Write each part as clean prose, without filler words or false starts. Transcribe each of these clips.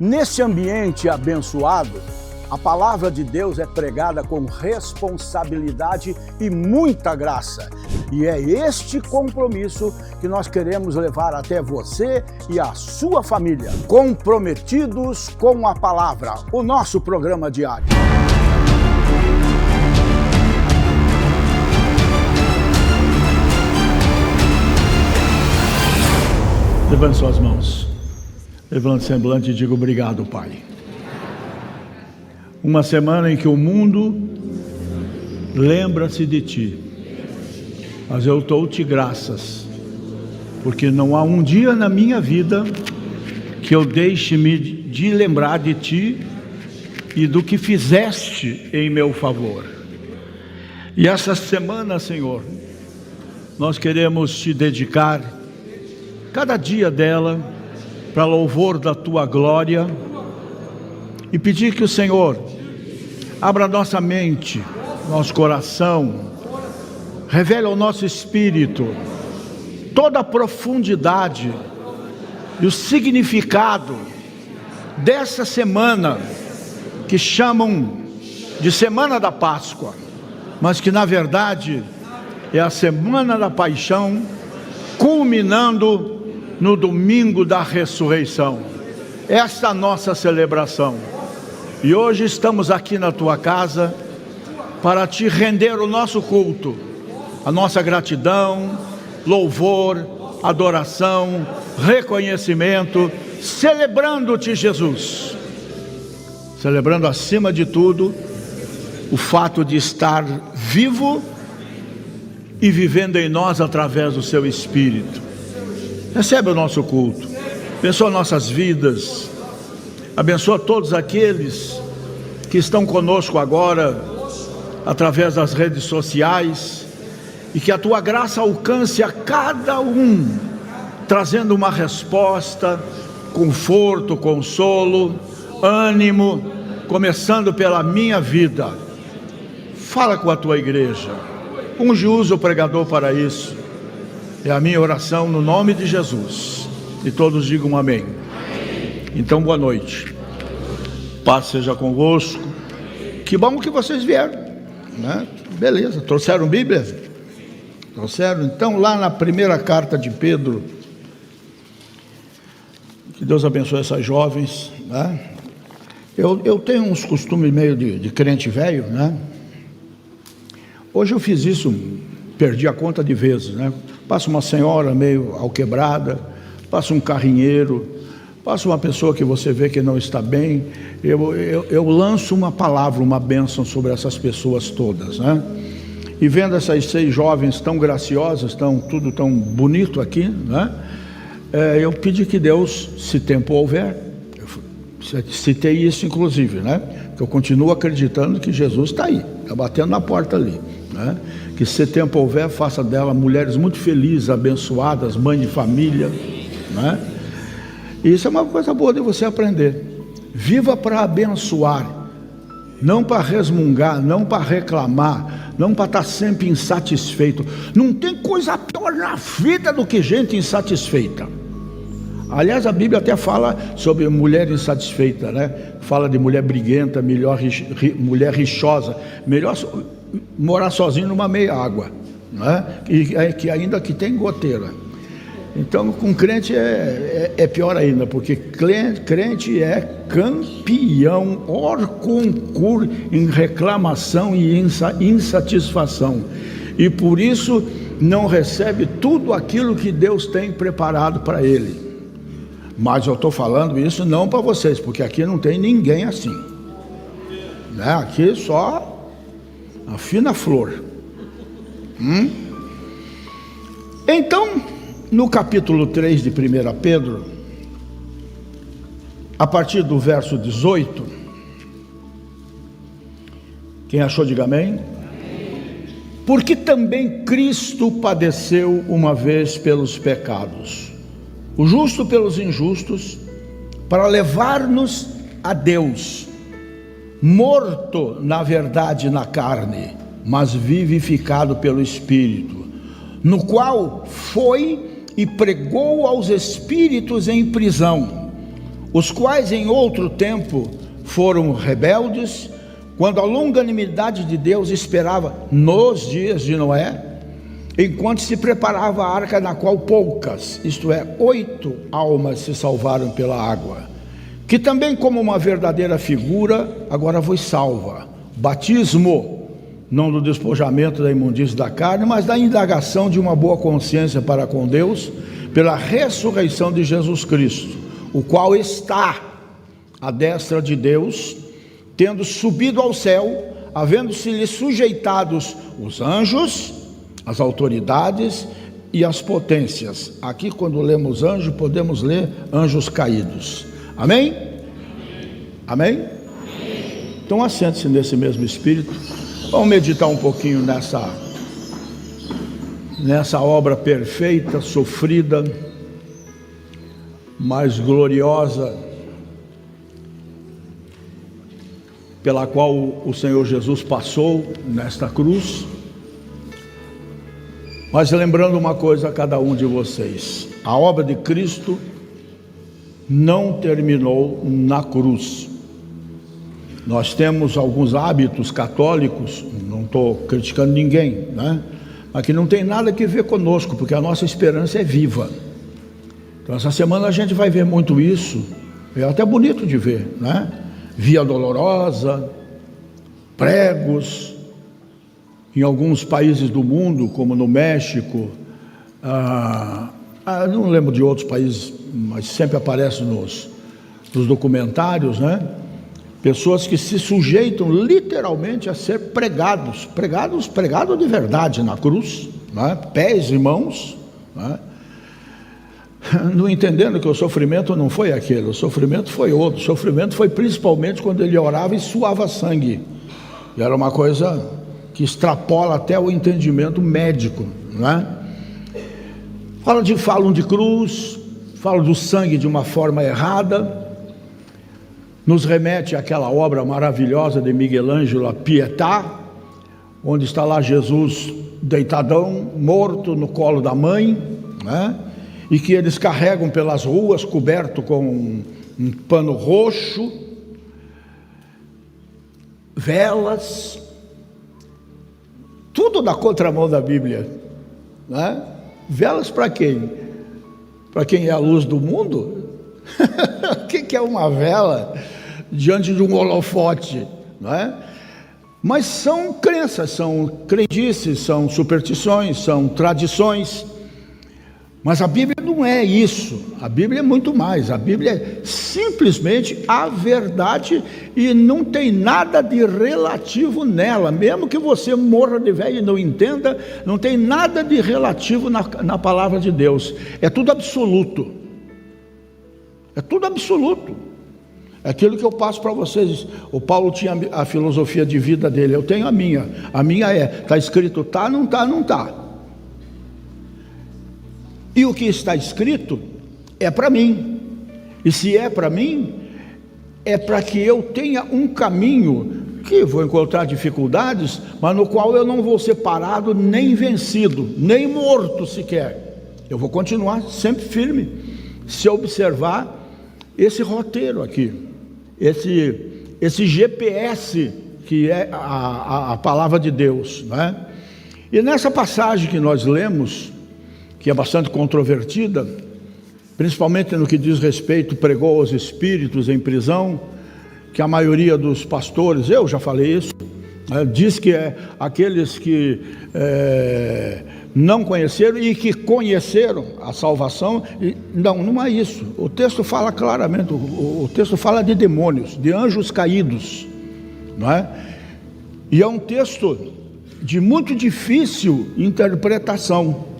Nesse ambiente abençoado, a palavra de Deus é pregada com responsabilidade e muita graça. E é este compromisso que nós queremos levar até você e a sua família. Comprometidos com a palavra, o nosso programa diário. Levante suas mãos. Levante o semblante e diga obrigado, Pai. Uma semana em que o mundo lembra-se de Ti, mas eu dou-te graças, porque não há um dia na minha vida que eu deixe-me de lembrar de Ti e do que fizeste em meu favor. E essa semana, Senhor, nós queremos Te dedicar cada dia dela para louvor da Tua glória e pedir que o Senhor abra nossa mente, nosso coração, revele ao nosso espírito toda a profundidade e o significado dessa semana que chamam de Semana da Páscoa, mas que na verdade é a Semana da Paixão, culminando no domingo da ressurreição. Esta é a nossa celebração. E hoje estamos aqui na Tua casa para Te render o nosso culto, a nossa gratidão, louvor, adoração, reconhecimento, celebrando-Te, Jesus. Celebrando acima de tudo o fato de estar vivo e vivendo em nós através do Seu Espírito. Recebe o nosso culto, abençoa nossas vidas, abençoa todos aqueles que estão conosco agora, através das redes sociais, e que a Tua graça alcance a cada um, trazendo uma resposta, conforto, consolo, ânimo, começando pela minha vida. Fala com a Tua igreja, unge usa o pregador para isso. É a minha oração no nome de Jesus. E todos digam amém. Então, boa noite. Paz seja convosco. Que bom que vocês vieram, né? Beleza, trouxeram Bíblia? Trouxeram? Então, lá na primeira carta de Pedro, que Deus abençoe essas jovens, né? Eu tenho uns costumes meio de crente velho, né? Hoje eu fiz isso, perdi a conta de vezes, né? Passa uma senhora meio alquebrada, passa um carrinheiro, passa uma pessoa que você vê que não está bem, eu lanço uma palavra, uma bênção sobre essas pessoas todas, né? E vendo essas 6 jovens tão graciosas, tudo tão bonito aqui, né? Eu pedi que Deus, se tempo houver, eu citei isso inclusive, né? Que eu continuo acreditando que Jesus está aí, está batendo na porta ali, né? Que se tempo houver, faça dela mulheres muito felizes, abençoadas, mãe de família, né? E isso é uma coisa boa de você aprender. Viva para abençoar, não para resmungar, não para reclamar, não para estar sempre insatisfeito. Não tem coisa pior na vida do que gente insatisfeita. Aliás, a Bíblia até fala sobre mulher insatisfeita, né? Fala de mulher briguenta, mulher rixosa, melhor morar sozinho numa meia água, né? Que ainda que tem goteira. Então, com crente é pior ainda, porque crente é campeão, hors concurso em reclamação e insatisfação, e por isso não recebe tudo aquilo que Deus tem preparado para ele. Mas eu estou falando isso não para vocês, porque aqui não tem ninguém assim, né? Aqui só a fina flor. Então, no capítulo 3 de 1 Pedro, a partir do verso 18, quem achou, diga amém. Porque também Cristo padeceu uma vez pelos pecados, o justo pelos injustos, para levar-nos a Deus, morto na verdade na carne, mas vivificado pelo Espírito, no qual foi e pregou aos espíritos em prisão, os quais em outro tempo foram rebeldes, quando a longanimidade de Deus esperava nos dias de Noé, enquanto se preparava a arca, na qual poucas, isto é, 8 almas se salvaram pela água, que também, como uma verdadeira figura, agora vos salva. Batismo, não do despojamento da imundície da carne, mas da indagação de uma boa consciência para com Deus, pela ressurreição de Jesus Cristo, o qual está à destra de Deus, tendo subido ao céu, havendo-se-lhe sujeitados os anjos, as autoridades e as potências. Aqui, quando lemos anjo, podemos ler anjos caídos. Amém? Amém? Então assente-se nesse mesmo espírito. Vamos meditar um pouquinho nessa obra perfeita, sofrida, mas gloriosa, pela qual o Senhor Jesus passou nesta cruz. Mas lembrando uma coisa a cada um de vocês: a obra de Cristo não terminou na cruz. Nós temos alguns hábitos católicos, não estou criticando ninguém, né? Mas que não tem nada a ver conosco, porque a nossa esperança é viva. Então essa semana a gente vai ver muito isso, é até bonito de ver, né? Via Dolorosa, pregos, em alguns países do mundo, como no México, não lembro de outros países, mas sempre aparece nos documentários, né? Pessoas que se sujeitam literalmente a ser pregados de verdade na cruz, né? Pés e mãos, né? Não entendendo que o sofrimento não foi aquele, o sofrimento foi outro. O sofrimento foi principalmente quando ele orava e suava sangue, e era uma coisa que extrapola até o entendimento médico, né? Falam de cruz, falam do sangue de uma forma errada, nos remete àquela obra maravilhosa de Miguel Ângelo, a Pietà, onde está lá Jesus deitadão, morto no colo da mãe, né? E que eles carregam pelas ruas, coberto com um pano roxo, velas, tudo na contramão da Bíblia, né? Velas para quem? Para quem é a luz do mundo? O que é uma vela diante de um holofote, não é? Mas são crenças, são crendices, são superstições, são tradições. Mas a Bíblia não é isso. A Bíblia é muito mais. A Bíblia é simplesmente a verdade, e não tem nada de relativo nela. Mesmo que você morra de velho e não entenda, não tem nada de relativo na palavra de Deus. É tudo absoluto. É tudo absoluto. É aquilo que eu passo para vocês. O Paulo tinha a filosofia de vida dele, eu tenho a minha. A minha está escrito tá, não está, não está. E o que está escrito é para mim. E se é para mim, é para que eu tenha um caminho que vou encontrar dificuldades, mas no qual eu não vou ser parado, nem vencido, nem morto sequer. Eu vou continuar sempre firme, se observar esse roteiro aqui, esse GPS que é a palavra de Deus, né? E nessa passagem que nós lemos, que é bastante controvertida, principalmente no que diz respeito, pregou aos espíritos em prisão, que a maioria dos pastores, eu já falei isso, diz que é aqueles que não conheceram e que conheceram a salvação. Não é isso. O texto fala claramente, o texto fala de demônios, de anjos caídos, não é? E é um texto de muito difícil interpretação.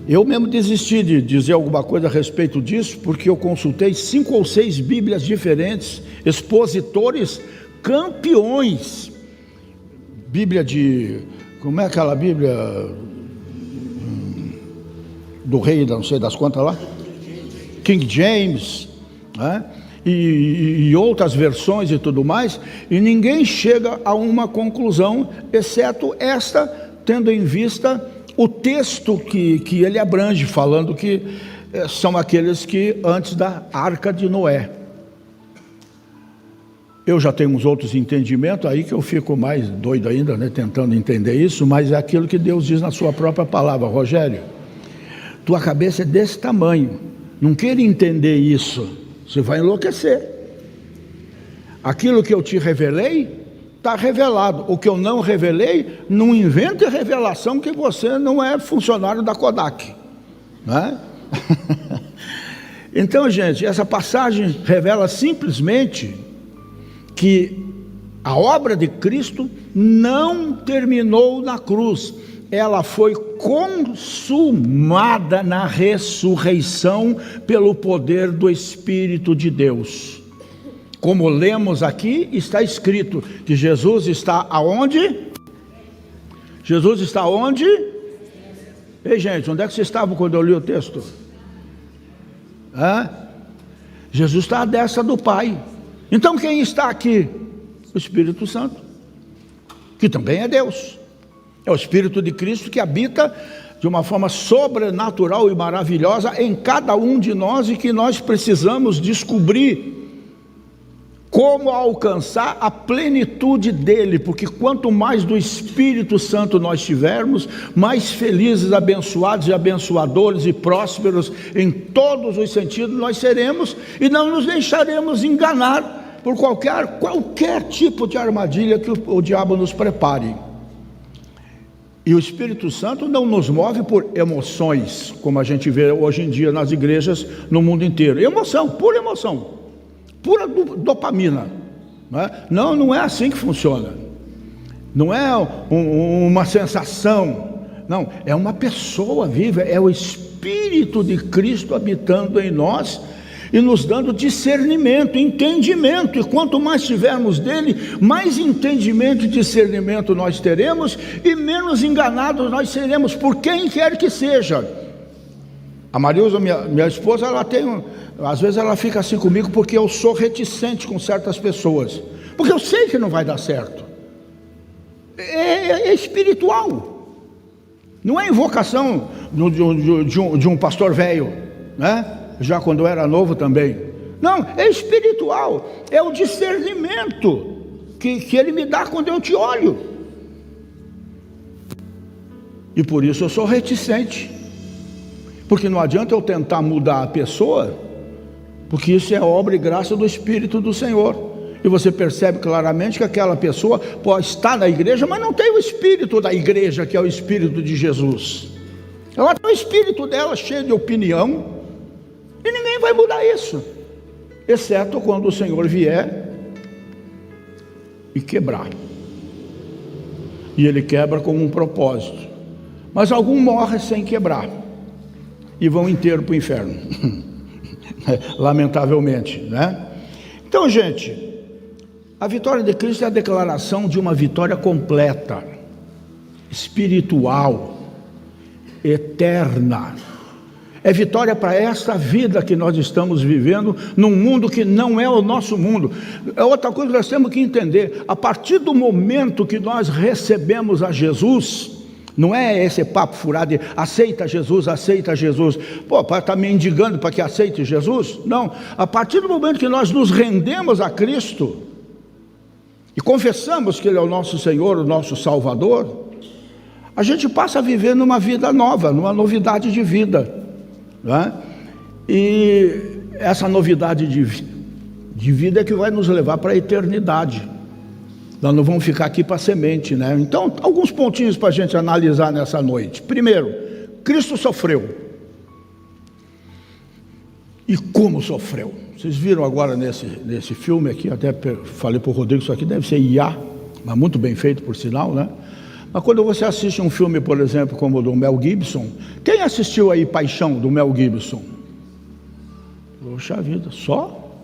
Eu mesmo desisti de dizer alguma coisa a respeito disso, porque eu consultei 5 ou 6 Bíblias diferentes, expositores campeões. Bíblia de... como é aquela Bíblia do rei, não sei das quantas lá? King James, né? E outras versões e tudo mais, e ninguém chega a uma conclusão, exceto esta, tendo em vista o texto que ele abrange, falando que são aqueles que antes da arca de Noé. Eu já tenho uns outros entendimentos aí que eu fico mais doido ainda, né, tentando entender isso, mas é aquilo que Deus diz na sua própria palavra. Rogério, tua cabeça é desse tamanho, não queira entender isso, você vai enlouquecer. Aquilo que eu te revelei está revelado. O que eu não revelei, não invente revelação que você não é funcionário da Kodak, né? Então, gente, essa passagem revela simplesmente que a obra de Cristo não terminou na cruz, ela foi consumada na ressurreição pelo poder do Espírito de Deus. Como lemos aqui, está escrito que Jesus está aonde? Jesus está onde? Ei, gente, onde é que vocês estavam quando eu li o texto? Jesus está à destra do Pai. Então quem está aqui? O Espírito Santo, que também é Deus. É o Espírito de Cristo que habita de uma forma sobrenatural e maravilhosa em cada um de nós, e que nós precisamos descobrir como alcançar a plenitude dele, porque quanto mais do Espírito Santo nós tivermos, mais felizes, abençoados e abençoadores e prósperos em todos os sentidos nós seremos, e não nos deixaremos enganar por qualquer tipo de armadilha que o diabo nos prepare. E o Espírito Santo não nos move por emoções, como a gente vê hoje em dia nas igrejas no mundo inteiro. Emoção, pura dopamina, não é assim que funciona. Não é uma sensação, não, é uma pessoa viva, é o Espírito de Cristo habitando em nós e nos dando discernimento, entendimento, e quanto mais tivermos dele, mais entendimento e discernimento nós teremos, e menos enganados nós seremos por quem quer que seja. A Marilza, minha esposa, às vezes ela fica assim comigo porque eu sou reticente com certas pessoas, porque eu sei que não vai dar certo. É espiritual, não é invocação de um pastor velho, né? Já quando eu era novo também. Não, é espiritual, é o discernimento que ele me dá quando eu te olho. E por isso eu sou reticente, porque não adianta eu tentar mudar a pessoa, porque isso é obra e graça do Espírito do Senhor. E você percebe claramente que aquela pessoa pode estar na igreja, mas não tem o Espírito da igreja, que é o Espírito de Jesus. Ela tem o Espírito dela cheio de opinião, e ninguém vai mudar isso, exceto quando o Senhor vier e quebrar. E Ele quebra com um propósito, mas algum morre sem quebrar e vão inteiro para o inferno, lamentavelmente, né? Então, gente, a vitória de Cristo é a declaração de uma vitória completa, espiritual, eterna. É vitória para esta vida que nós estamos vivendo, num mundo que não é o nosso mundo. É outra coisa que nós temos que entender: a partir do momento que nós recebemos a Jesus, não é esse papo furado de aceita Jesus, pô, para estar mendigando para que aceite Jesus. Não, a partir do momento que nós nos rendemos a Cristo e confessamos que Ele é o nosso Senhor, o nosso Salvador, a gente passa a viver numa vida nova, numa novidade de vida, né? E essa novidade de vida é que vai nos levar para a eternidade. Nós não vamos ficar aqui para semente, né? Então, alguns pontinhos para a gente analisar nessa noite. Primeiro, Cristo sofreu. E como sofreu? Vocês viram agora nesse filme aqui, até falei para o Rodrigo, isso aqui deve ser IA, mas muito bem feito, por sinal, né? Mas quando você assiste um filme, por exemplo, como o do Mel Gibson, quem assistiu aí Paixão, do Mel Gibson? Poxa vida, só?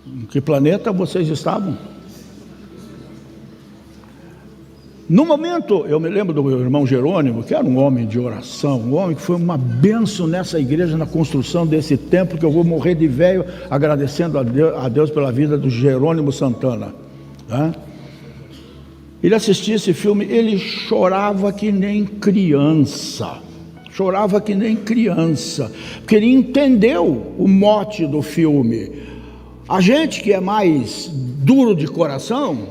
Em que planeta vocês estavam? No momento, eu me lembro do meu irmão Jerônimo, que era um homem de oração, um homem que foi uma bênção nessa igreja, na construção desse templo, que eu vou morrer de velho agradecendo a Deus pela vida do Jerônimo Santana, né? Ele assistia esse filme, ele chorava que nem criança, chorava que nem criança, porque ele entendeu o mote do filme. A gente que é mais duro de coração,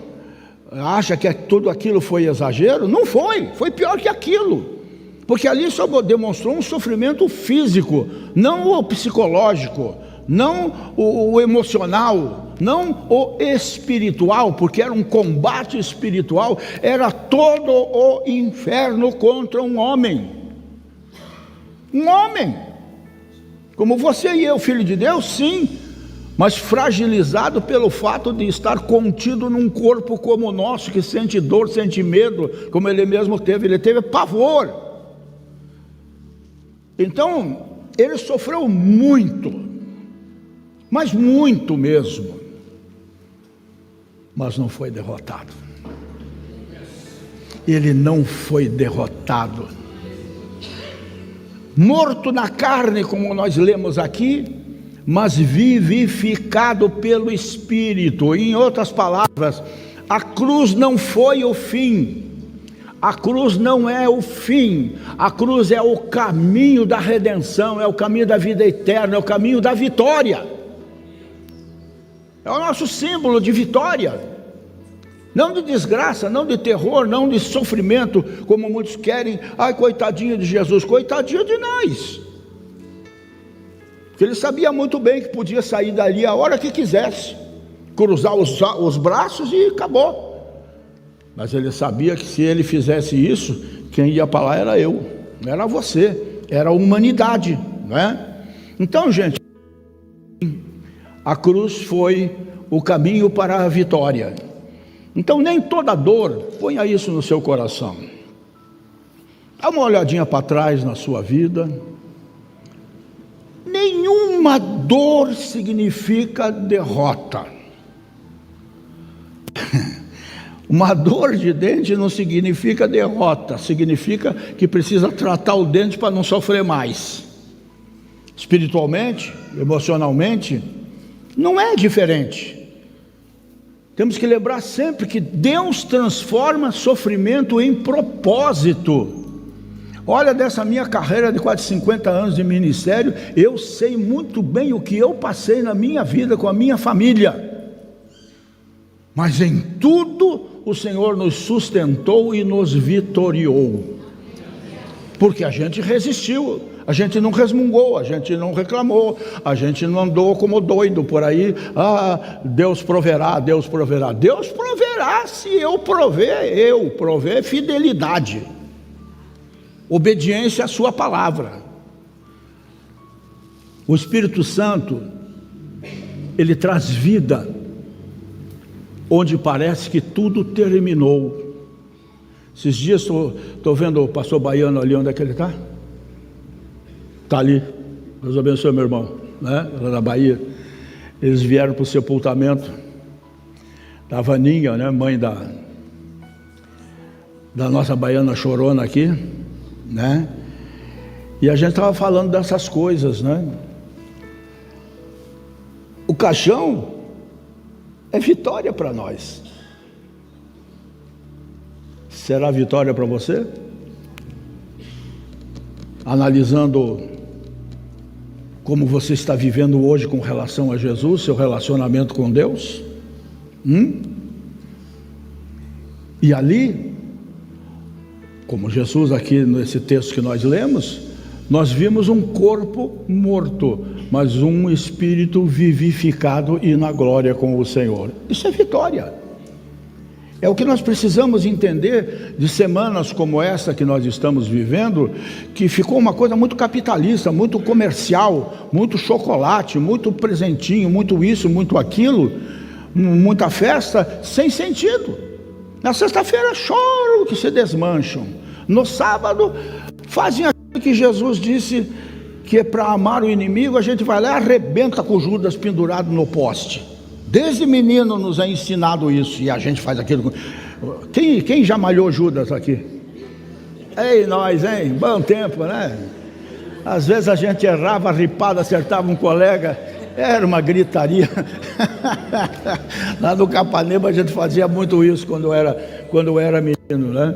acha que tudo aquilo foi exagero. Não foi, foi pior que aquilo, porque ali só demonstrou um sofrimento físico, não o psicológico, não o emocional, não o espiritual, porque era um combate espiritual, era todo o inferno contra um homem, como você e eu, filho de Deus, sim, mas fragilizado pelo fato de estar contido num corpo como o nosso, que sente dor, sente medo, como ele mesmo teve, ele teve pavor. Então, ele sofreu muito, mas muito mesmo, mas não foi derrotado. Ele não foi derrotado. Morto na carne, como nós lemos aqui, mas vivificado pelo Espírito. Em outras palavras, a cruz não foi o fim, a cruz não é o fim, a cruz é o caminho da redenção, é o caminho da vida eterna, é o caminho da vitória, é o nosso símbolo de vitória, não de desgraça, não de terror, não de sofrimento, como muitos querem. Ai, coitadinho de Jesus, coitadinho de nós, porque ele sabia muito bem que podia sair dali a hora que quisesse, cruzar os braços e acabou. Mas ele sabia que se ele fizesse isso, quem ia para lá era eu, não era você, era a humanidade, não é? Então, gente, a cruz foi o caminho para a vitória. Então, nem toda dor, ponha isso no seu coração. Dá uma olhadinha para trás na sua vida. Nenhuma dor significa derrota. Uma dor de dente não significa derrota, significa que precisa tratar o dente para não sofrer mais. Espiritualmente, emocionalmente, não é diferente. Temos que lembrar sempre que Deus transforma sofrimento em propósito. Olha, dessa minha carreira de quase 50 anos de ministério, eu sei muito bem o que eu passei na minha vida com a minha família, mas em tudo o Senhor nos sustentou e nos vitoriou, porque a gente resistiu, a gente não resmungou, a gente não reclamou, a gente não andou como doido por aí. Deus proverá, Deus proverá. Deus proverá se eu prover fidelidade, obediência à sua palavra. O Espírito Santo, ele traz vida onde parece que tudo terminou. Esses dias estou vendo o pastor Baiano ali, onde é que ele está? Está ali, Deus abençoe meu irmão, né? Lá na Bahia. Eles vieram para o sepultamento da Vaninha, né? Mãe da nossa baiana chorona aqui, né? E a gente estava falando dessas coisas, né? O caixão é vitória para nós. Será vitória para você? Analisando como você está vivendo hoje com relação a Jesus, seu relacionamento com Deus. E ali, como Jesus aqui nesse texto que nós lemos, nós vimos um corpo morto, mas um espírito vivificado e na glória com o Senhor. Isso é vitória. É o que nós precisamos entender de semanas como essa que nós estamos vivendo, que ficou uma coisa muito capitalista, muito comercial, muito chocolate, muito presentinho, muito isso, muito aquilo, muita festa sem sentido. Na sexta-feira choram que se desmancham. No sábado fazem aquilo que Jesus disse, que é para amar o inimigo, a gente vai lá e arrebenta com Judas pendurado no poste. Desde menino nos é ensinado isso, e a gente faz aquilo. Quem já malhou Judas aqui? Ei, nós, hein? Bom tempo, né? Às vezes a gente errava, ripado, acertava um colega, era uma gritaria. Lá no Capanema a gente fazia muito isso quando eu era menino, né?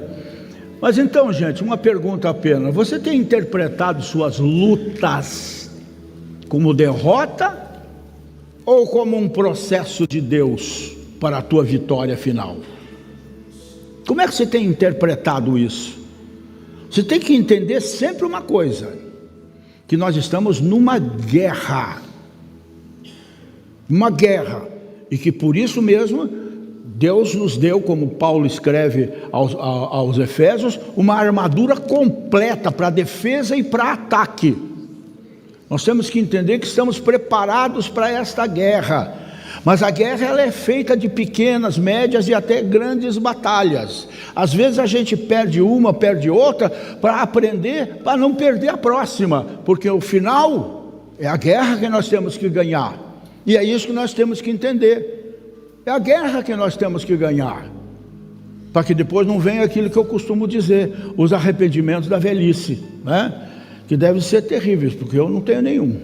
Mas então, gente, uma pergunta apenas: você tem interpretado suas lutas como derrota ou como um processo de Deus para a tua vitória final? Como é que você tem interpretado isso? Você tem que entender sempre uma coisa: que nós estamos numa guerra, e que por isso mesmo Deus nos deu, como Paulo escreve aos Efésios, uma armadura completa para defesa e para ataque. Nós temos que entender que estamos preparados para esta guerra, mas a guerra ela é feita de pequenas, médias e até grandes batalhas. Às vezes a gente perde uma, perde outra, para aprender, para não perder a próxima, porque o final é a guerra que nós temos que ganhar, e é isso que nós temos que entender. É a guerra que nós temos que ganhar, para que depois não venha aquilo que eu costumo dizer, os arrependimentos da velhice, né? Que devem ser terríveis, porque eu não tenho nenhum,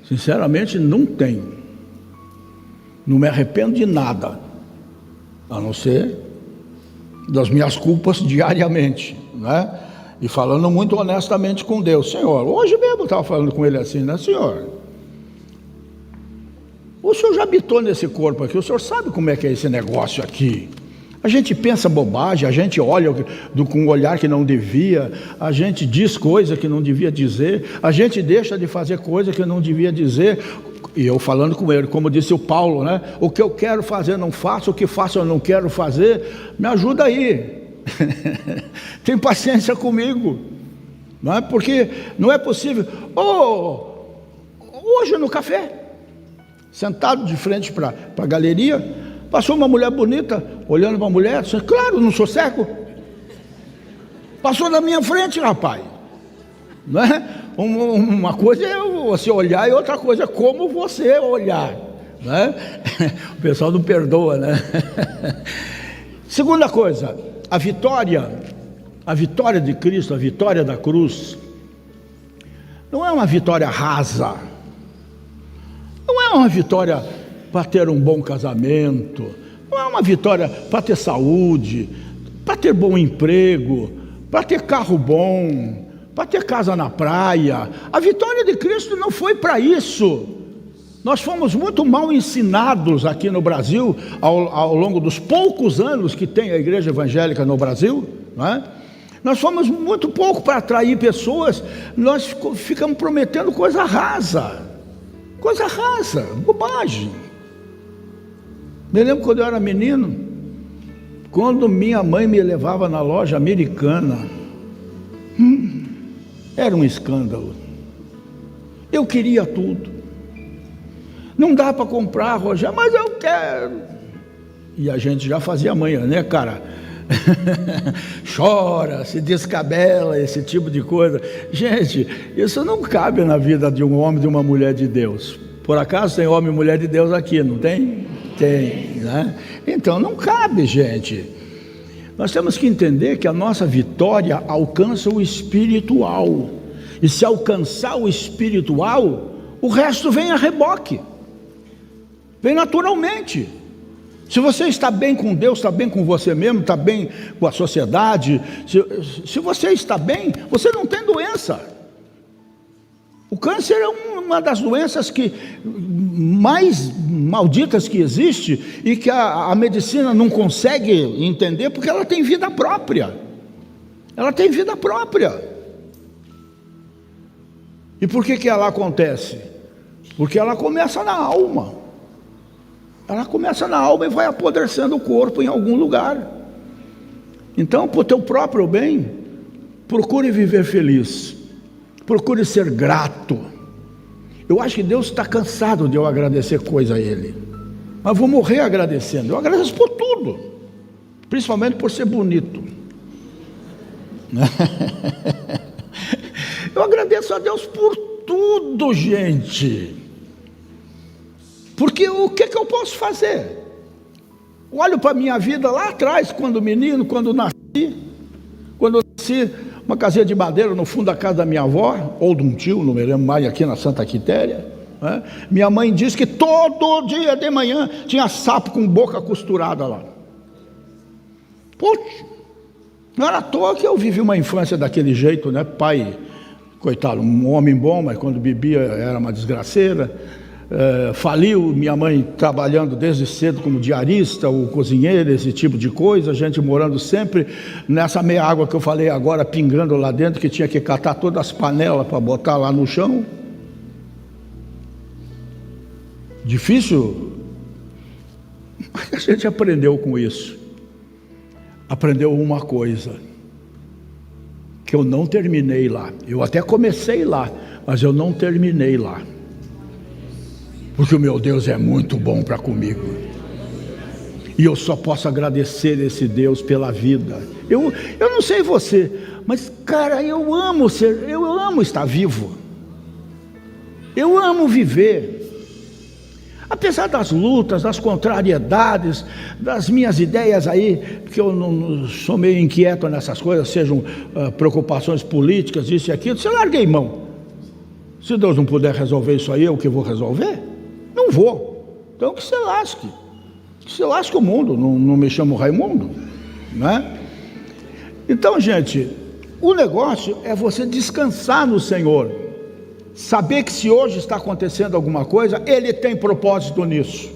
sinceramente não tenho, não me arrependo de nada, a não ser das minhas culpas diariamente, né? E falando muito honestamente com Deus. Senhor, hoje mesmo eu estava falando com ele assim, né? Senhor, o senhor já habitou nesse corpo aqui, o senhor sabe como é que é esse negócio aqui. A gente pensa bobagem, a gente olha com um olhar que não devia, a gente diz coisa que não devia dizer, a gente deixa de fazer coisa que não devia dizer. E eu falando com ele, como disse o Paulo, né? O que eu quero fazer não faço, o que faço eu não quero fazer, me ajuda aí. Tem paciência comigo, não é? Porque não é possível. Hoje no café, sentado de frente para a galeria, passou uma mulher bonita, olhando para a mulher, disse, claro, não sou cego. Passou na minha frente, rapaz. Não é? Uma coisa é você olhar e outra coisa é como você olhar, não é? O pessoal não perdoa, né? Segunda coisa, a vitória de Cristo, a vitória da cruz, não é uma vitória rasa, não é uma vitória para ter um bom casamento, não é uma vitória para ter saúde, para ter bom emprego, para ter carro bom, para ter casa na praia. A vitória de Cristo não foi para isso. Nós fomos muito mal ensinados aqui no Brasil, ao longo dos poucos anos que tem a igreja evangélica no Brasil, não é? Nós fomos muito pouco para atrair pessoas, nós ficamos prometendo coisa rasa, bobagem. Me lembro quando eu era menino, quando minha mãe me levava na loja americana, era um escândalo. Eu queria tudo. Não dá para comprar, Rogério, mas eu quero. E a gente já fazia amanhã, né, cara? Chora, se descabela, esse tipo de coisa. Gente, isso não cabe na vida de um homem e de uma mulher de Deus. Por acaso tem homem e mulher de Deus aqui, não tem? Tem, né? Então não cabe, gente. Nós temos que entender que a nossa vitória alcança o espiritual, e se alcançar o espiritual, o resto vem a reboque, vem naturalmente. Se você está bem com Deus, está bem com você mesmo, está bem com a sociedade, se você está bem, você não tem doença. O câncer é uma das doenças mais malditas que existe, e que a medicina não consegue entender, porque ela tem vida própria. E por que ela acontece? Porque ela começa na alma. Ela começa na alma e vai apodrecendo o corpo em algum lugar. Então, para o teu próprio bem, procure viver feliz, procure ser grato. Eu acho que Deus está cansado de eu agradecer coisa a Ele, mas vou morrer agradecendo. Eu agradeço por tudo, principalmente por ser bonito. Eu agradeço a Deus por tudo, gente, porque o que eu posso fazer? Olho para a minha vida lá atrás, quando menino, quando nasci, uma casinha de madeira no fundo da casa da minha avó, ou de um tio, não me lembro mais, aqui na Santa Quitéria, né? Minha mãe disse que todo dia de manhã tinha sapo com boca costurada lá. Poxa, Não era à toa que eu vivi uma infância daquele jeito, né? Pai, coitado, um homem bom, mas quando bebia era uma desgraceira. Faliu, minha mãe trabalhando desde cedo como diarista ou cozinheira, esse tipo de coisa, a gente morando sempre nessa meia água que eu falei agora, pingando lá dentro, que tinha que catar todas as panelas para botar lá no chão. Difícil, mas a gente aprendeu com isso. Aprendeu uma coisa, que eu não terminei lá. Eu até comecei lá, mas eu não terminei lá. Porque o meu Deus é muito bom para comigo. E eu só posso agradecer esse Deus pela vida. Eu não sei você, mas cara, eu amo estar vivo. Eu amo viver. Apesar das lutas, das contrariedades, das minhas ideias aí, porque eu não sou meio inquieto nessas coisas, sejam preocupações políticas, isso e aquilo, você larguei mão. Se Deus não puder resolver isso aí, eu que vou resolver? Não vou. Então que se lasque. Que se lasque o mundo, não me chamo Raimundo, né? Então, gente, o negócio é você descansar no Senhor. Saber que se hoje está acontecendo alguma coisa, Ele tem propósito nisso.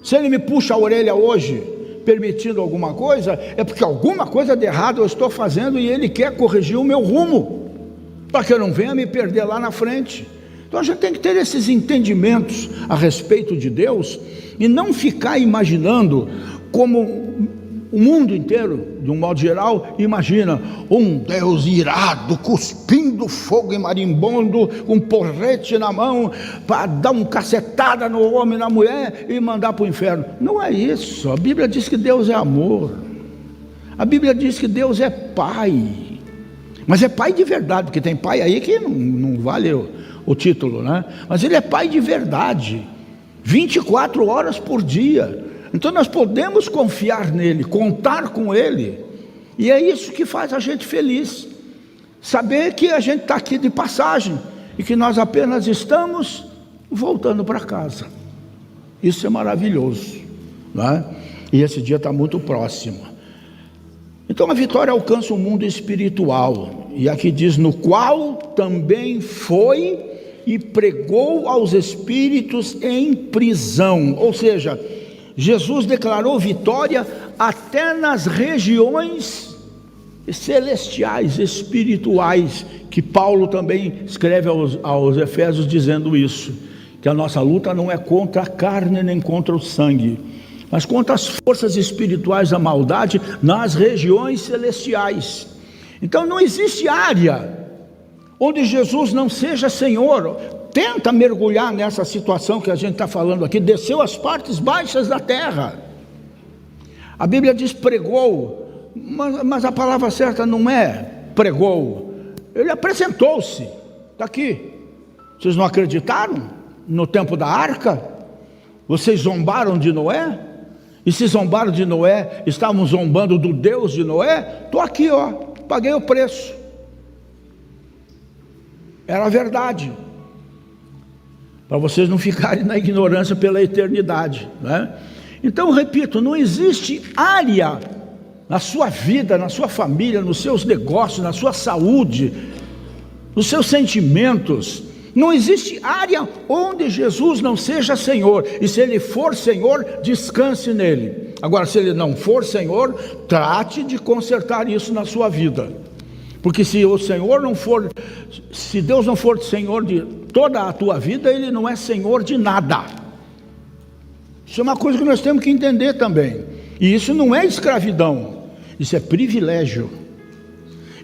Se Ele me puxa a orelha hoje, permitindo alguma coisa, é porque alguma coisa de errado eu estou fazendo e Ele quer corrigir o meu rumo, para que eu não venha me perder lá na frente. Então a gente tem que ter esses entendimentos a respeito de Deus, e não ficar imaginando como o mundo inteiro, de um modo geral, imagina um Deus irado, cuspindo fogo e marimbondo, com um porrete na mão, para dar uma cacetada no homem e na mulher e mandar para o inferno. Não é isso. A Bíblia diz que Deus é amor. A Bíblia diz que Deus é Pai. Mas é Pai de verdade, porque tem pai aí que não vale o título, né? Mas Ele é Pai de verdade, 24 horas por dia. Então nós podemos confiar nele, contar com ele, e é isso que faz a gente feliz, saber que a gente está aqui de passagem, e que nós apenas estamos voltando para casa. Isso é maravilhoso, né? E esse dia está muito próximo. Então a vitória alcança o mundo espiritual, e aqui diz: no qual também foi e pregou aos espíritos em prisão. Ou seja, Jesus declarou vitória até nas regiões celestiais, espirituais, que Paulo também escreve aos Efésios dizendo isso, que a nossa luta não é contra a carne nem contra o sangue, mas contra as forças espirituais da maldade nas regiões celestiais. Então não existe área onde Jesus não seja Senhor. Tenta mergulhar nessa situação que a gente está falando aqui. Desceu às partes baixas da terra. A Bíblia diz pregou, mas a palavra certa não é pregou. Ele apresentou-se. Está aqui. Vocês não acreditaram no tempo da arca? Vocês zombaram de Noé? E se zombaram de Noé, estavam zombando do Deus de Noé? Estou aqui, ó, paguei o preço. Era a verdade, para vocês não ficarem na ignorância pela eternidade, né? Então, repito, não existe área na sua vida, na sua família, nos seus negócios, na sua saúde, nos seus sentimentos, não existe área onde Jesus não seja Senhor. E se Ele for Senhor, descanse nele. Agora, se Ele não for Senhor, trate de consertar isso na sua vida. Porque se o Senhor não for, se Deus não for Senhor de toda a tua vida, Ele não é Senhor de nada. Isso é uma coisa que nós temos que entender também. E isso não é escravidão, isso é privilégio.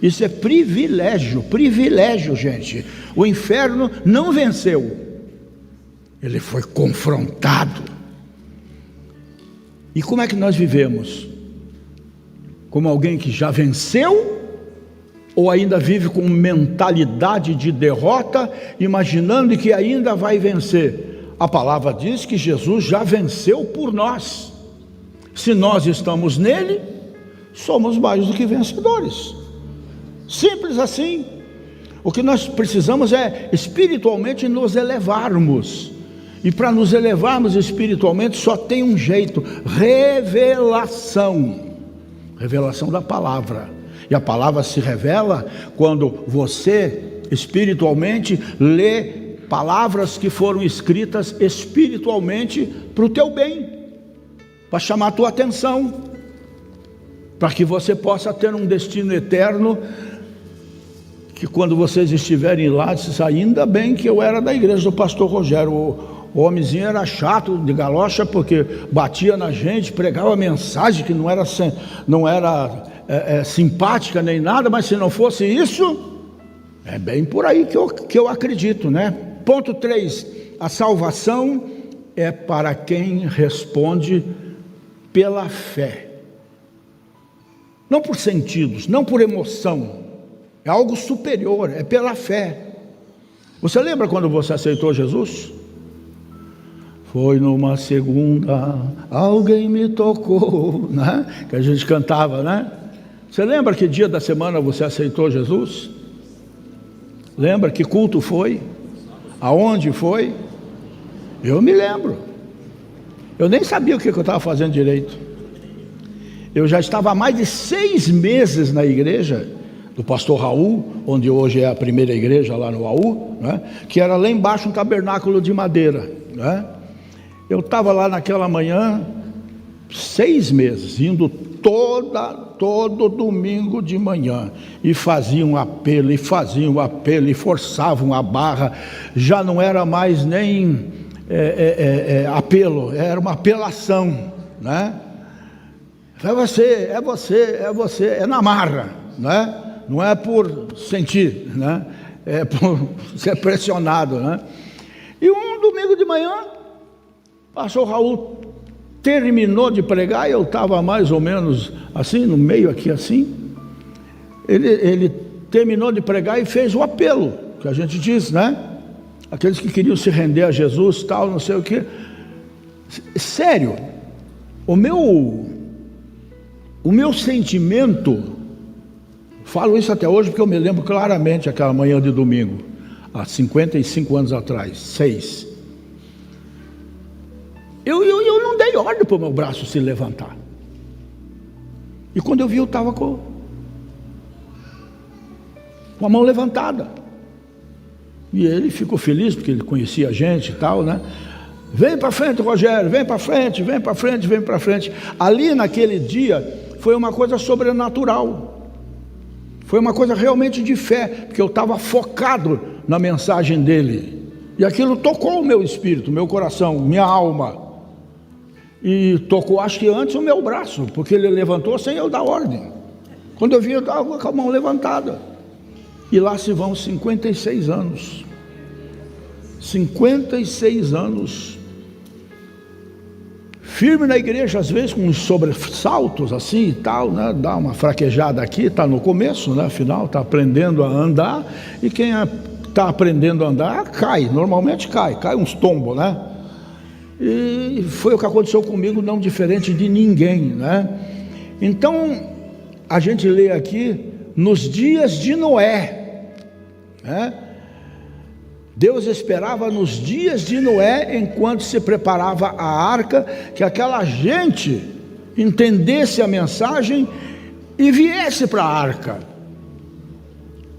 Isso é privilégio, privilégio, gente. O inferno não venceu, ele foi confrontado. E como é que nós vivemos? Como alguém que já venceu? Ou ainda vive com mentalidade de derrota, imaginando que ainda vai vencer? A palavra diz que Jesus já venceu por nós. Se nós estamos nele, somos mais do que vencedores. Simples assim. O que nós precisamos é espiritualmente nos elevarmos. E para nos elevarmos espiritualmente só tem um jeito: revelação. Revelação da palavra. E a palavra se revela quando você espiritualmente lê palavras que foram escritas espiritualmente para o teu bem, para chamar a tua atenção, para que você possa ter um destino eterno, que quando vocês estiverem lá, diz, ainda bem que eu era da igreja do pastor Rogério, o homenzinho era chato de galocha, porque batia na gente, pregava mensagem que não era simpática nem nada, mas se não fosse isso, é bem por aí que eu acredito, né? Ponto 3, a salvação é para quem responde pela fé, não por sentidos, não por emoção, é algo superior, é pela fé. Você lembra quando você aceitou Jesus? Foi numa segunda, alguém me tocou, né? Que a gente cantava, né? Você lembra que dia da semana você aceitou Jesus? Lembra que culto foi? Aonde foi? Eu me lembro. Eu nem sabia o que eu estava fazendo direito. Eu já estava há mais de 6 meses na igreja do pastor Raul, onde hoje é a primeira igreja lá no AU, né? Que era lá embaixo um tabernáculo de madeira, né? Eu estava lá naquela manhã 6 meses, indo todo domingo de manhã, e faziam apelo, e forçavam a barra. Já não era mais nem apelo, era uma apelação, né? É você, é na marra, né? Não é por sentir, né? É por ser pressionado, né? E um domingo de manhã, o pastor Raul terminou de pregar, e eu estava mais ou menos assim, no meio aqui assim. Ele terminou de pregar e fez o apelo, que a gente diz, né? Aqueles que queriam se render a Jesus, tal, não sei o que. Sério, o meu sentimento, falo isso até hoje porque eu me lembro claramente aquela manhã de domingo, há 55 anos atrás, 6. Eu não dei ordem para o meu braço se levantar. E quando eu vi, eu estava com a mão levantada. E ele ficou feliz, porque ele conhecia a gente e tal, né? Vem para frente, Rogério, vem para frente, vem para frente, vem para frente. Ali naquele dia, foi uma coisa sobrenatural. Foi uma coisa realmente de fé, porque eu estava focado na mensagem dele. E aquilo tocou o meu espírito, o meu coração, minha alma. E tocou, acho que antes, o meu braço, porque ele levantou sem eu dar ordem. Quando eu vi, eu estava com a mão levantada. E lá se vão 56 anos. 56 anos. Firme na igreja, às vezes com uns sobressaltos assim e tal, né? Dá uma fraquejada aqui, está no começo, né? Afinal, está aprendendo a andar. E quem está aprendendo a andar, cai, normalmente cai uns tombos, né? E foi o que aconteceu comigo, não diferente de ninguém, né? Então, a gente lê aqui, nos dias de Noé, né? Deus esperava nos dias de Noé, enquanto se preparava a arca, que aquela gente entendesse a mensagem e viesse para a arca.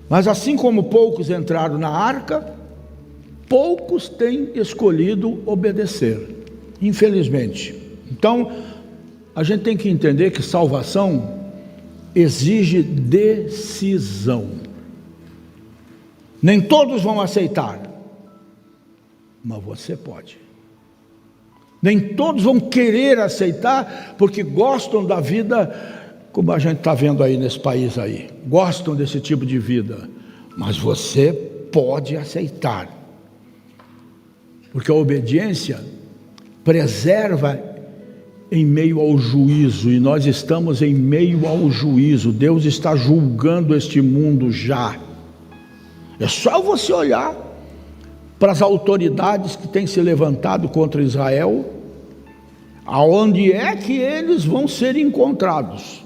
Mas assim como poucos entraram na arca, poucos têm escolhido obedecer, infelizmente. Então, a gente tem que entender que salvação exige decisão. Nem todos vão aceitar, mas você pode. Nem todos vão querer aceitar, porque gostam da vida, como a gente está vendo aí nesse país aí, gostam desse tipo de vida, mas você pode aceitar, porque a obediência preserva em meio ao juízo, e nós estamos em meio ao juízo. Deus está julgando este mundo já. É só você olhar para as autoridades que têm se levantado contra Israel, aonde é que eles vão ser encontrados?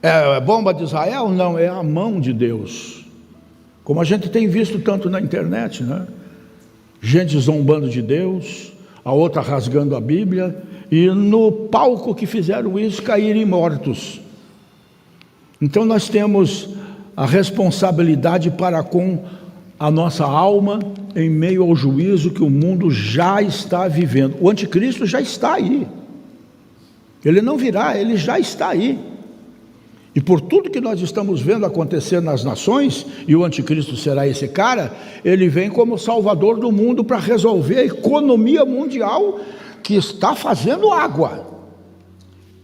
É bomba de Israel? Não, é a mão de Deus, como a gente tem visto tanto na internet, né? Gente zombando de Deus, a outra rasgando a Bíblia, e no palco que fizeram isso, caírem mortos. Então nós temos a responsabilidade para com a nossa alma em meio ao juízo que o mundo já está vivendo. O anticristo já está aí. Ele não virá, ele já está aí. E por tudo que nós estamos vendo acontecer nas nações, e o anticristo será esse cara, ele vem como salvador do mundo para resolver a economia mundial que está fazendo água.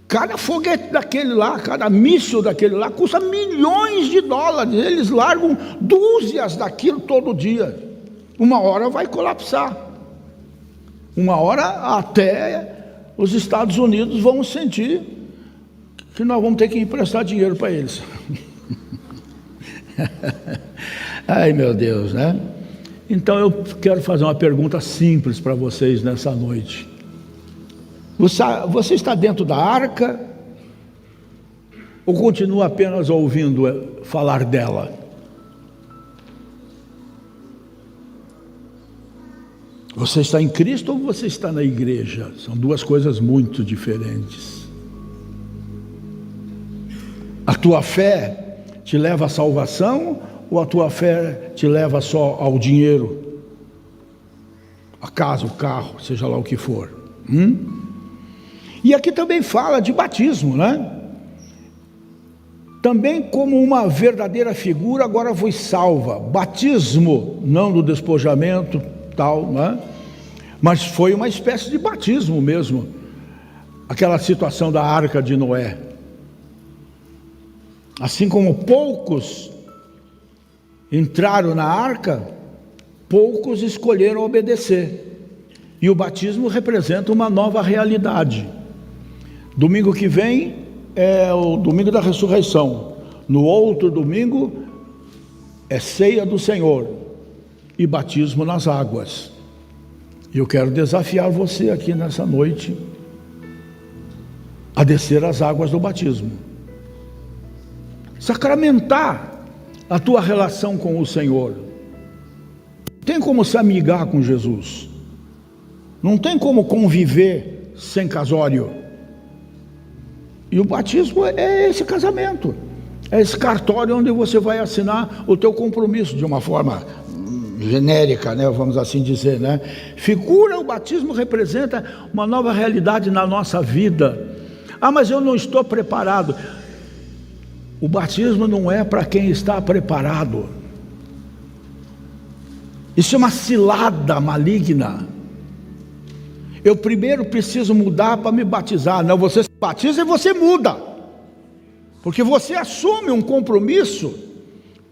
Cada foguete daquele lá, cada míssil daquele lá custa milhões de dólares. Eles largam dúzias daquilo todo dia. Uma hora vai colapsar. Uma hora até os Estados Unidos vão sentir que nós vamos ter que emprestar dinheiro para eles. Ai, meu Deus, né? Então eu quero fazer uma pergunta simples para vocês nessa noite. Você está dentro da arca ou continua apenas ouvindo falar dela? Você está em Cristo ou você está na igreja? São duas coisas muito diferentes. A tua fé te leva à salvação ou a tua fé te leva só ao dinheiro, a casa, o carro, seja lá o que for? E aqui também fala de batismo, né? Também como uma verdadeira figura, agora vos salva. Batismo, não do despojamento, tal, né? Mas foi uma espécie de batismo mesmo. Aquela situação da arca de Noé. Assim como poucos entraram na arca, poucos escolheram obedecer. E o batismo representa uma nova realidade. Domingo que vem é o domingo da ressurreição. No outro domingo é ceia do Senhor e batismo nas águas. E eu quero desafiar você aqui nessa noite a descer as águas do batismo. Sacramentar a tua relação com o Senhor. Tem como se amigar com Jesus. Não tem como conviver sem casório. E o batismo é esse casamento, é esse cartório onde você vai assinar o teu compromisso de uma forma genérica, né, vamos assim dizer, né? O batismo representa uma nova realidade na nossa vida. Ah, mas eu não estou preparado. O batismo não é para quem está preparado. Isso é uma cilada maligna. Eu primeiro preciso mudar para me batizar. Não, você se batiza e você muda. Porque você assume um compromisso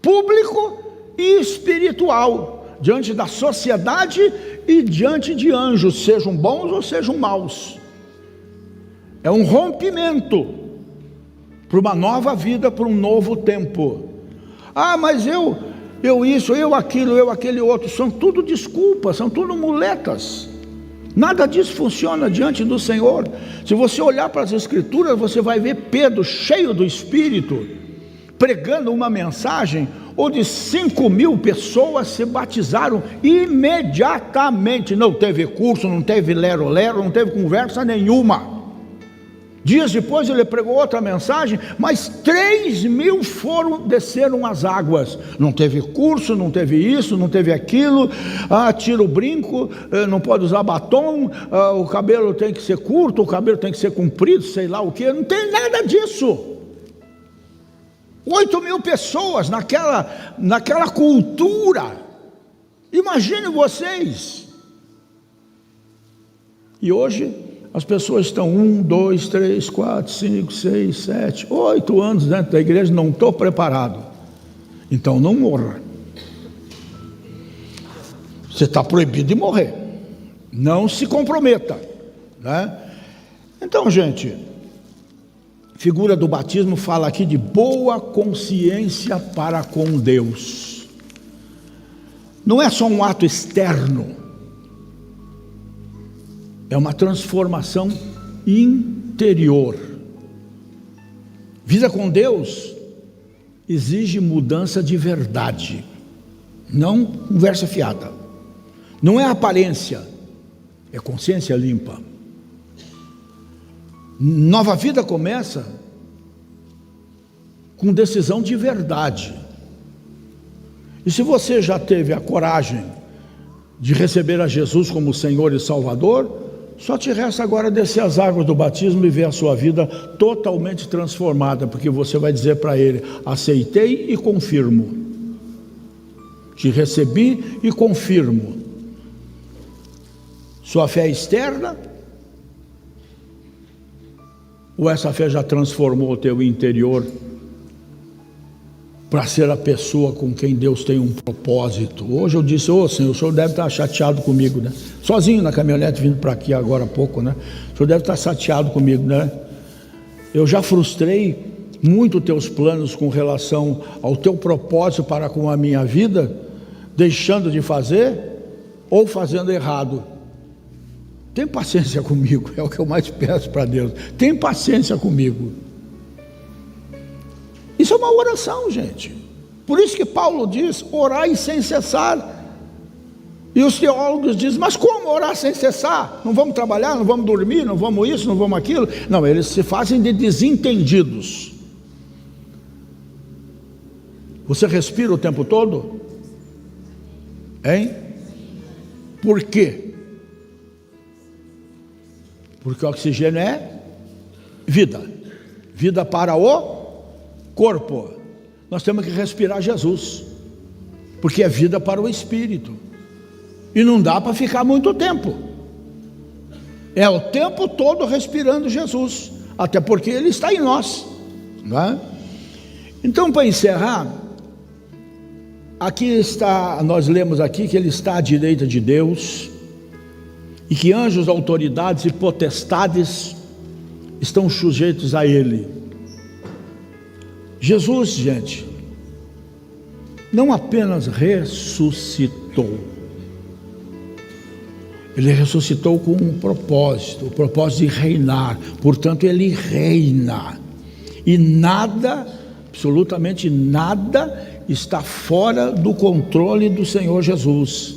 público e espiritual diante da sociedade e diante de anjos, sejam bons ou sejam maus. É um rompimento para uma nova vida, para um novo tempo. Ah, mas eu isso, eu aquilo, eu aquele outro, são tudo desculpas, são tudo muletas. Nada disso funciona diante do Senhor. Se você olhar para as Escrituras, você vai ver Pedro cheio do Espírito, pregando uma mensagem onde 5.000 pessoas se batizaram imediatamente. Não teve curso, não teve lero-lero, não teve conversa nenhuma. Dias depois ele pregou outra mensagem, mas 3.000 desceram as águas. Não teve curso, não teve isso, não teve aquilo. Tira o brinco, não pode usar batom, o cabelo tem que ser curto, o cabelo tem que ser comprido, sei lá o que. Não tem nada disso. 8.000 pessoas naquela cultura. Imaginem vocês. E hoje as pessoas estão 1, 2, 3, 4, 5, 6, 7, 8 anos dentro da igreja. Não estou preparado. Então não morra. Você está proibido de morrer. Não se comprometa, né? Então, gente, figura do batismo fala aqui de boa consciência para com Deus. Não é só um ato externo. É uma transformação interior. Vida com Deus exige mudança de verdade, não conversa fiada. Não é aparência, é consciência limpa. Nova vida começa com decisão de verdade. E se você já teve a coragem de receber a Jesus como Senhor e Salvador, só te resta agora descer as águas do batismo e ver a sua vida totalmente transformada, porque você vai dizer para Ele: aceitei e confirmo, te recebi e confirmo. Sua fé é externa, ou essa fé já transformou o teu interior para ser a pessoa com quem Deus tem um propósito? Hoje eu disse: ô Senhor, o Senhor deve estar chateado comigo, né? Sozinho na caminhonete vindo para aqui agora há pouco, né? O Senhor deve estar chateado comigo, né? Eu já frustrei muito teus planos com relação ao teu propósito para com a minha vida, deixando de fazer ou fazendo errado. Tem paciência comigo, é o que eu mais peço para Deus. Tem paciência comigo. Isso é uma oração, gente. Por isso que Paulo diz: orai sem cessar. E os teólogos dizem: mas como orar sem cessar? Não vamos trabalhar, não vamos dormir, não vamos isso, não vamos aquilo. Não, eles se fazem de desentendidos. Você respira o tempo todo? Hein? Por quê? Porque o oxigênio é vida. Vida para o corpo. Nós temos que respirar Jesus, porque é vida para o espírito. E não dá para ficar muito tempo. É o tempo todo respirando Jesus, até porque Ele está em nós, não é? Então, para encerrar, aqui está, nós lemos aqui que Ele está à direita de Deus, e que anjos, autoridades e potestades estão sujeitos a Ele. Jesus, gente, não apenas ressuscitou, Ele ressuscitou com um propósito, o propósito de reinar. Portanto, Ele reina, e nada, absolutamente nada, está fora do controle do Senhor Jesus.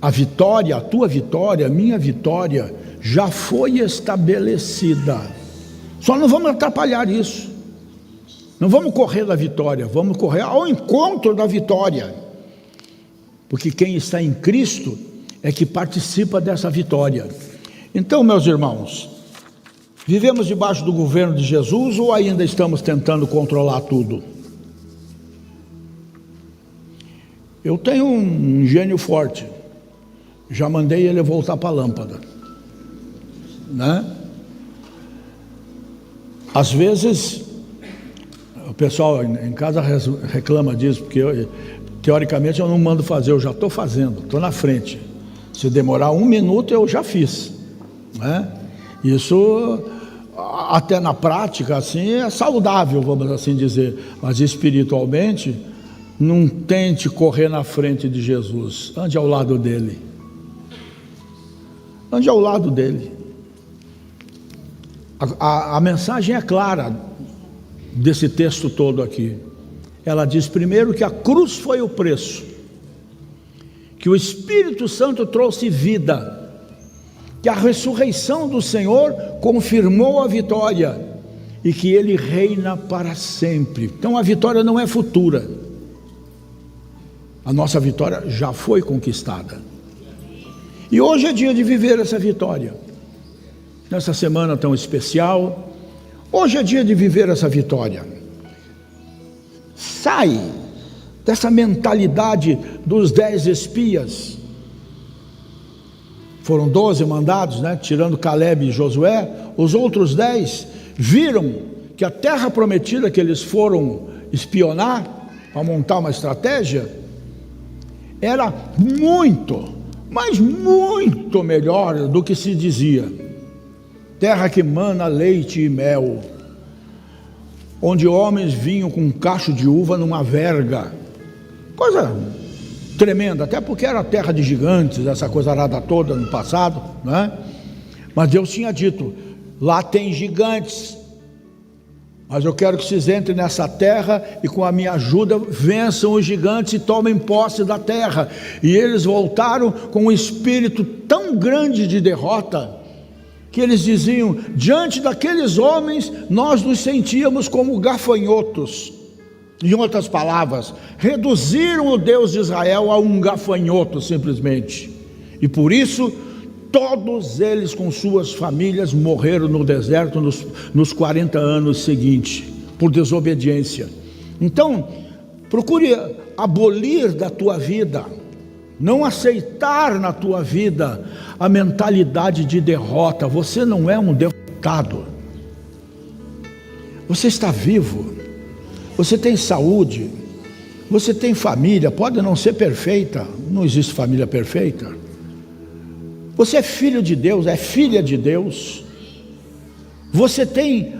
A vitória, a tua vitória, a minha vitória, já foi estabelecida. Só não vamos atrapalhar isso. Não vamos correr da vitória, vamos correr ao encontro da vitória. Porque quem está em Cristo é que participa dessa vitória. Então, meus irmãos, vivemos debaixo do governo de Jesus ou ainda estamos tentando controlar tudo? Eu tenho um gênio forte. Já mandei ele voltar para a lâmpada, né? Às vezes o pessoal em casa reclama disso, porque teoricamente eu não mando fazer, eu já estou fazendo, estou na frente. Se demorar 1 minuto eu já fiz, né? Isso até na prática assim é saudável, vamos assim dizer, mas espiritualmente não tente correr na frente de Jesus, ande ao lado dele. Ande ao lado dele. A mensagem é clara desse texto todo aqui. Ela diz primeiro que a cruz foi o preço, que o Espírito Santo trouxe vida, que a ressurreição do Senhor confirmou a vitória e que Ele reina para sempre. Então a vitória não é futura, a nossa vitória já foi conquistada. E hoje é dia de viver essa vitória. Nessa semana tão especial, hoje é dia de viver essa vitória. Sai dessa mentalidade dos 10 espias. Foram 12 mandados, né? Tirando Caleb e Josué. Os outros 10 viram que a terra prometida que eles foram espionar para montar uma estratégia era muito, mas muito melhor do que se dizia. Terra que mana leite e mel, onde homens vinham com um cacho de uva numa verga, coisa tremenda, até porque era terra de gigantes, essa coisa arada toda no passado, não é? Mas Deus tinha dito: lá tem gigantes, mas eu quero que vocês entrem nessa terra e com a minha ajuda vençam os gigantes e tomem posse da terra. E eles voltaram com um espírito tão grande de derrota que eles diziam: diante daqueles homens, nós nos sentíamos como gafanhotos. Em outras palavras, reduziram o Deus de Israel a um gafanhoto simplesmente. E por isso, todos eles com suas famílias morreram no deserto nos 40 anos seguintes, por desobediência. Então, procure abolir da tua vida, não aceitar na tua vida a mentalidade de derrota. Você não é um derrotado. Você está vivo. Você tem saúde, você tem família, pode não ser perfeita, não existe família perfeita. Você é filho de Deus, é filha de Deus. Você tem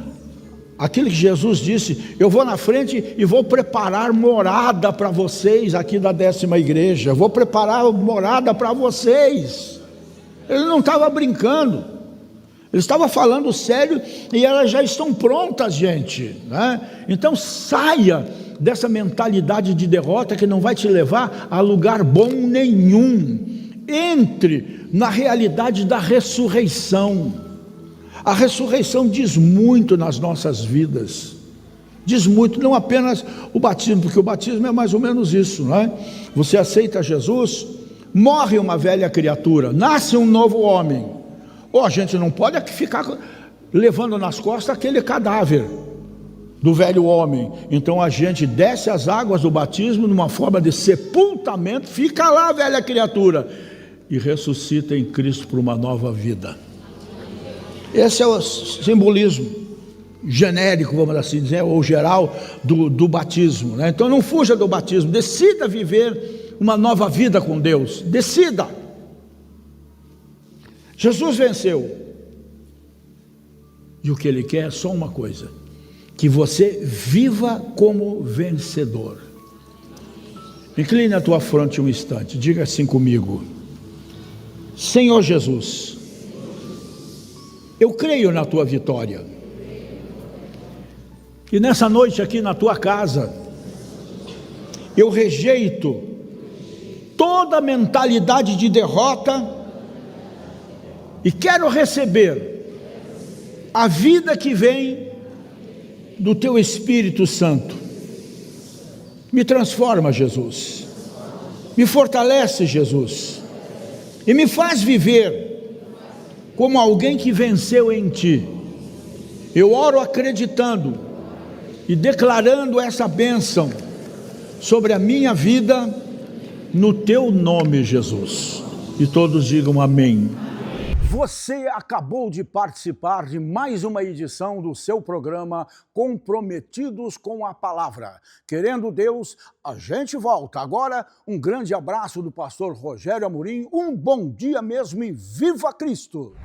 aquilo que Jesus disse: eu vou na frente e vou preparar morada para vocês aqui da 10ª igreja, eu vou preparar morada para vocês. Ele não estava brincando. Ele estava falando sério e elas já estão prontas, gente, né? Então saia dessa mentalidade de derrota que não vai te levar a lugar bom nenhum. Entre na realidade da ressurreição. A ressurreição diz muito nas nossas vidas. Diz muito, não apenas o batismo, porque o batismo é mais ou menos isso, não é? Você aceita Jesus, morre uma velha criatura, nasce um novo homem. A gente não pode ficar levando nas costas aquele cadáver do velho homem. Então a gente desce as águas do batismo numa forma de sepultamento, fica lá a velha criatura e ressuscita em Cristo para uma nova vida. Esse é o simbolismo genérico, vamos assim dizer, ou geral do batismo, né? Então não fuja do batismo, decida viver uma nova vida com Deus, decida. Jesus venceu, e o que Ele quer é só uma coisa: que você viva como vencedor. Incline a tua fronte um instante, diga assim comigo: Senhor Jesus, eu creio na tua vitória, e nessa noite aqui na tua casa, eu rejeito toda mentalidade de derrota e quero receber a vida que vem do teu Espírito Santo. Me transforma, Jesus, me fortalece, Jesus, e me faz viver como alguém que venceu em ti. Eu oro acreditando e declarando essa bênção sobre a minha vida, no teu nome, Jesus. E todos digam amém. Você acabou de participar de mais uma edição do seu programa Comprometidos com a Palavra. Querendo Deus, a gente volta. Agora, um grande abraço do pastor Rogério Amorim, um bom dia mesmo e viva Cristo!